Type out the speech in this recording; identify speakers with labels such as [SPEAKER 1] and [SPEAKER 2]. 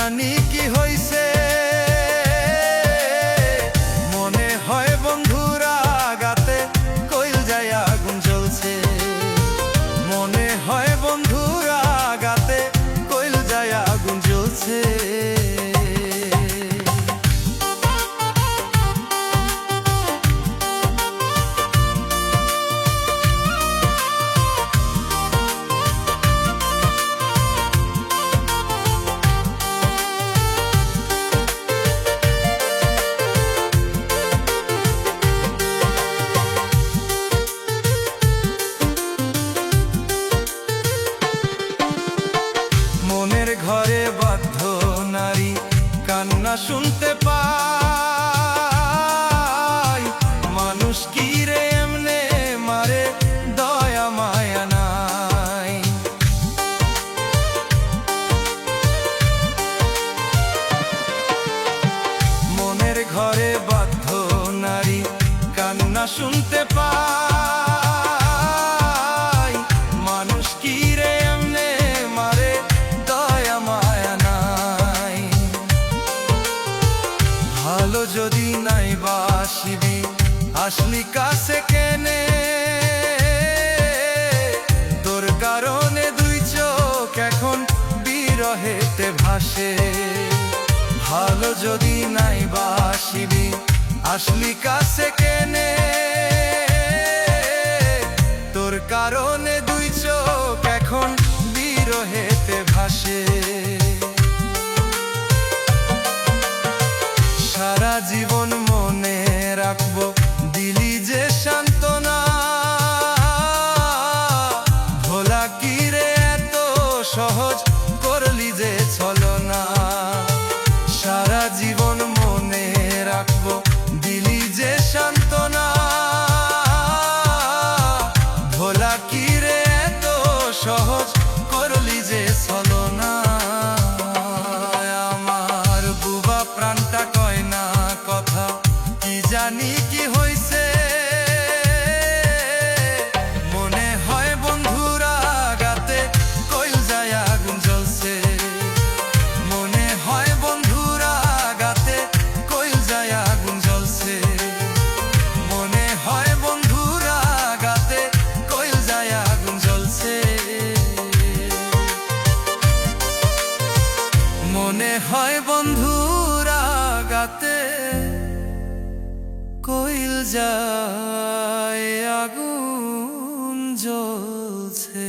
[SPEAKER 1] জানি কি হইছে, মনে হয় বন্ধুরা আগাতে কইল যায় আগুন জ্বলছে। মনে হয় বন্ধুরা আগাতে কইল যায় আগুন জ্বলছে। মনের ঘরে বাধ্য নারী কান্না শুনতে পাই, মানুষ কি রে এমনে মারে দয়া মায়া নাই। মনের ঘরে বাধ্য নারী কান্না শুনতে পাই, মানুষ কি রে এমনে মারে দয়া মায়া নাই। ভালো যদি নাই বাসিবি আসলি কাছে কেনে, তোর কারণে দুই চোখ এখন বিরহেতে ভাসে। ভালো যদি নাই বাসিবি আসলি কাছে কেনে, তোর কারণে দুই চোখ এখন বিরহেতে ভাসে। সারা জীবন মনে রাখবো দিলি যে সান্ত্বনা, ভোলা কি রে এত সহজ করলি যে ছলনা। সারা জীবন মনে রাখবো দিলি যে সান্ত্বনা, ভোলা কি রে এত সহজ করলি যে ছলনা। আমার বুবা প্রাণটা কয় না কথা, কি জানি কি হইছে, মনে হয় বন্ধুরা আগাতে কইল যায় আগুন জ্বলছে। মনে হয় বন্ধুরা আগাতে কইল যায় আগুন জ্বলছে। মনে হয় বন্ধুরা আগাতে কইল যায় আগুন জ্বলছে। মনে হয় বন্ধুরা আগাতে কইল যায় আগুন জ্বলছে।